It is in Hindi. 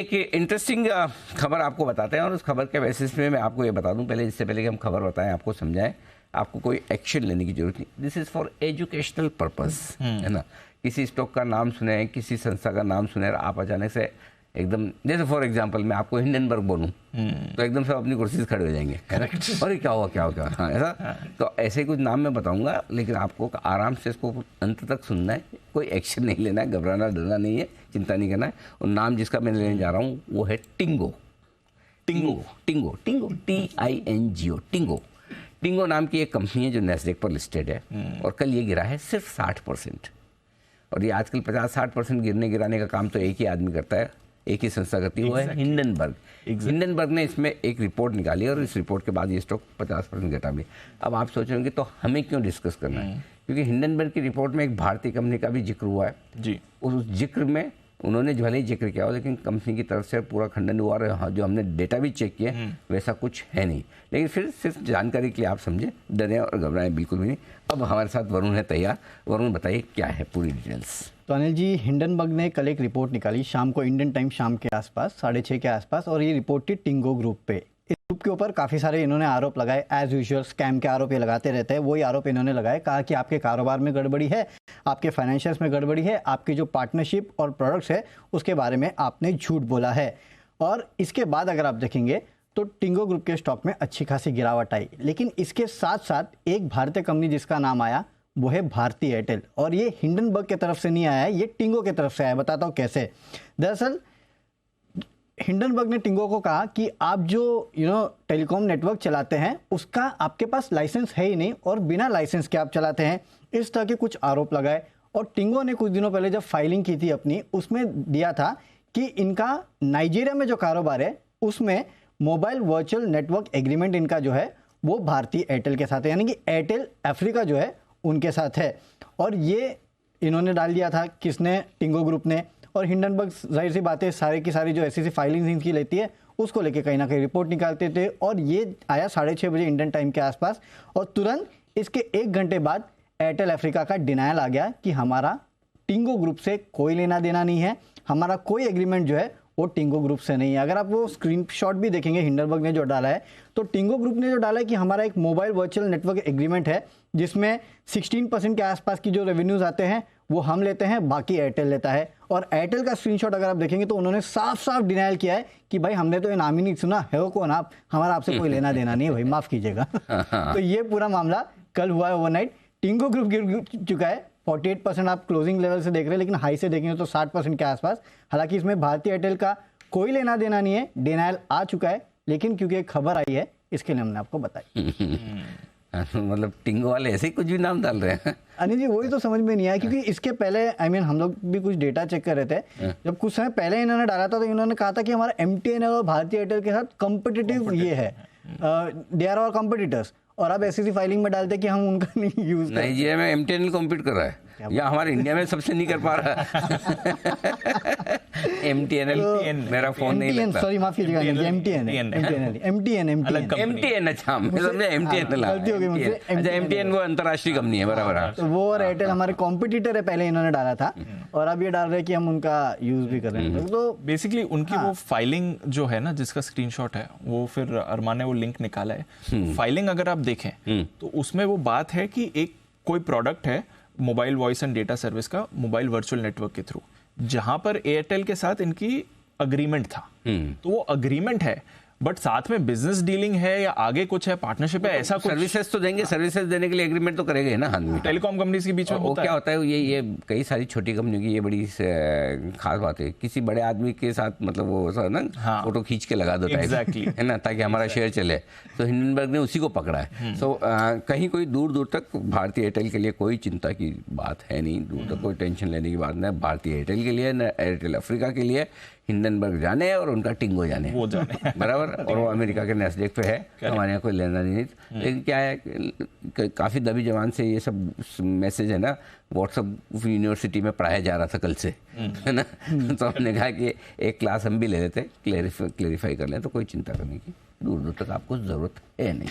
एक इंटरेस्टिंग खबर आपको बताते हैं और उस खबर के बेसिस पे मैं आपको ये बता दूं पहले, इससे पहले कि हम खबर बताएं, आपको समझाएं, आपको कोई एक्शन लेने की जरूरत नहीं। This is for educational purpose, है ना। किसी स्टॉक का नाम सुने, किसी संस्था का नाम सुने और आप अचानक से एकदम, जैसे फॉर एग्जांपल मैं आपको हिंडनबर्ग बोलूं तो एकदम से अपनी कुर्सी से खड़े हो जाएंगे, अरे क्या हुआ क्या हुआ क्या, हाँ ऐसा। तो ऐसे कुछ नाम मैं बताऊंगा, लेकिन आपको आराम से इसको अंत तक सुनना है, कोई एक्शन नहीं लेना है, घबराना डरना नहीं है, चिंता नहीं करना है। और नाम जिसका मैं लेने जा रहा हूँ वो है Tingo. Tingo Tingo Tingo TINGO Tingo. Tingo नाम की एक कंपनी है जो नैस्डैक पर लिस्टेड है और कल ये गिरा है सिर्फ 60%। और ये आजकल 50-60% गिराने का काम तो एक ही आदमी करता है, एक ही संस्था करती है, वो है हिंडनबर्ग। हिंडनबर्ग ने इसमें एक रिपोर्ट निकाली और इस रिपोर्ट के बाद ये स्टॉक 50% घटा भी। अब आप सोच रहे होंगे तो हमें क्यों डिस्कस करना है, क्योंकि हिंडनबर्ग की रिपोर्ट में एक भारतीय कंपनी का भी जिक्र हुआ है जी। उस जिक्र में उन्होंने भले ही जिक्र किया हो, लेकिन कंपनी की तरफ से पूरा खंडन हुआ और जो हमने डेटा भी चेक किया वैसा कुछ है नहीं। लेकिन फिर सिर्फ जानकारी के लिए आप समझे, डरें और घबराएं बिल्कुल भी नहीं। अब हमारे साथ वरुण है तैयार। वरुण बताइए क्या है पूरी डिटेल्स। तो अनिल जी, हिंडनबर्ग ने कल एक रिपोर्ट निकाली शाम को, इंडियन टाइम शाम के आसपास 6:30 के आसपास, और ये रिपोर्ट थी टिंगो ग्रुप पे। इस ग्रुप के ऊपर काफ़ी सारे इन्होंने आरोप लगाए, एज यूजुअल स्कैम के आरोप ये लगाते रहते हैं। वही आरोप इन्होंने लगाए, कहा कि आपके कारोबार में गड़बड़ी है, आपके फाइनेंशियल्स में गड़बड़ी है, आपकी जो पार्टनरशिप और प्रोडक्ट्स है उसके बारे में आपने झूठ बोला है। और इसके बाद अगर आप देखेंगे तो टिंगो ग्रुप के स्टॉक में अच्छी खासी गिरावट आई। लेकिन इसके साथ साथ एक भारतीय कंपनी जिसका नाम आया वो है भारती एयरटेल, और ये हिंडनबर्ग की तरफ से नहीं आया है, ये टिंगो की तरफ से आया। बताता हूँ कैसे। दरअसल हिंडनबर्ग ने टिंगो को कहा कि आप जो टेलीकॉम नेटवर्क चलाते हैं उसका आपके पास लाइसेंस है ही नहीं और बिना लाइसेंस के आप चलाते हैं, इस तरह के कुछ आरोप लगाए। और टिंगो ने कुछ दिनों पहले जब फाइलिंग की थी अपनी, उसमें दिया था कि इनका नाइजीरिया में जो कारोबार है उसमें मोबाइल वर्चुअल नेटवर्क एग्रीमेंट इनका जो है वो भारती एयरटेल के साथ है, यानी कि एयरटेल अफ्रीका जो है उनके साथ है। और ये इन्होंने डाल दिया था, किसने, टिंगो ग्रुप ने। और हिंडनबर्ग जाहिर सी बात है सारी की सारी जो ऐसी फाइलिंग्स इनकी लेती है उसको लेके कहीं ना कहीं रिपोर्ट निकालते थे। और ये आया 6:30 बजे इंडियन टाइम के आसपास, और तुरंत इसके 1 घंटे बाद एयरटेल अफ्रीका का डिनायल आ गया कि हमारा टिंगो ग्रुप से कोई लेना देना नहीं है, हमारा कोई एग्रीमेंट जो है वो टिंगो ग्रुप से नहीं है। अगर आप वो स्क्रीनशॉट भी देखेंगे हिंडनबर्ग ने जो डाला है, तो टिंगो ग्रुप ने जो डाला है कि हमारा एक मोबाइल वर्चुअल नेटवर्क एग्रीमेंट है जिसमें 16% के आसपास की जो रेवेन्यूज आते हैं वो हम लेते हैं, बाकी एयरटेल लेता है। और एयरटेल का स्क्रीनशॉट अगर आप देखेंगे तो उन्होंने साफ साफ डिनायल किया है कि भाई हमने तो ये नाम ही नहीं सुना है, कौन आप, हमारा आपसे कोई लेना देना नहीं है भाई, माफ कीजिएगा। तो ये पूरा मामला कल हुआ है ओवरनाइट। टिंगो ग्रुप गिर चुका है 48%, आप क्लोजिंग लेवल से देख रहे हैं, लेकिन हाई से देखेंगे तो 60% के आसपास। हालांकि इसमें भारतीय एयरटेल का कोई लेना देना नहीं है, डिनायल आ चुका है, लेकिन क्योंकि एक खबर आई है इसके लिए हमने आपको बताई। मतलब टिंगो वाले ऐसे ही कुछ भी नाम डाल रहे हैं। अनिल जी, वही तो समझ में नहीं आया, क्योंकि इसके पहले हम लोग भी कुछ डेटा चेक कर रहे थे। जब कुछ समय पहले इन्होंने डाला था तो इन्होंने कहा था कि हमारा MTNL और भारतीय एयरटेल के साथ कॉम्पिटिटिव ये है, दे आर आवर कॉम्पिटिटर्स। और अब ऐसी फाइलिंग में डालते कि हम उनका नहीं यूज, नाइजीरिया में MTNL कॉम्पीट कर रहा है या हमारे इंडिया में सबसे नहीं कर पा रहा है। MTNL मेरा फोन नहीं लगता, सॉरी माफ कीजिएगा, MTN। अच्छा MTNL, गलती हो गई मुझसे। अच्छा MTN वो अंतर्राष्ट्रीय कंपनी है, बराबर है। तो वो और एयरटेल हमारे कॉम्पिटिटर है, पहले इन्होंने डाला था और अब ये डाल रहे हैं कि हम उनका यूज भी कर रहे हैं। तो बेसिकली उनकी वो फाइलिंग जो है ना, जिसका स्क्रीनशॉट है, वो फिर अरमान ने वो लिंक निकाला है। फाइलिंग अगर आप देखें तो उसमें वो बात है कि एक कोई प्रोडक्ट है mobile voice and data service का, मोबाइल वर्चुअल नेटवर्क के थ्रू, जहां पर एयरटेल के साथ इनकी अग्रीमेंट था। तो वो अग्रीमेंट है, बट साथ में बिजनेस डीलिंग है या आगे कुछ है, पार्टनरशिप है, ऐसा कुछ। सर्विसेज तो देंगे, सर्विसेज देने के लिए एग्रीमेंट तो करेंगे ना आदमी। टेलीकॉम कंपनीज के बीच में वो क्या होता है, ये कई सारी छोटी कंपनियों की ये बड़ी खास बात है। किसी बड़े आदमी के साथ मतलब वो ना फोटो खींच के लगा दो एग्जैक्टली, है ना, ताकि हमारा शेयर चले। तो हिंडनबर्ग ने उसी को पकड़ा है। तो कहीं कोई दूर दूर तक भारतीय एयरटेल के लिए कोई चिंता की बात है नहीं, दूर तक कोई टेंशन लेने की बात नहीं। भारतीय एयरटेल के लिए, न एयरटेल अफ्रीका के लिए हिंडनबर्ग जाने और उनका टिंगो जाने, वो जाने बराबर। और वो अमेरिका के नैस्डैक पे है, हमारे यहाँ कोई लेना नहीं। लेकिन क्या है, काफ़ी दबी जबान से ये सब मैसेज है ना व्हाट्सएप यूनिवर्सिटी में पढ़ाया जा रहा था कल से, है ना। तो हमने कहा कि एक क्लास हम भी ले लेते, क्लेरिफाई कर लें, तो कोई चिंता करने की दूर दूर तक आपको ज़रूरत है नहीं।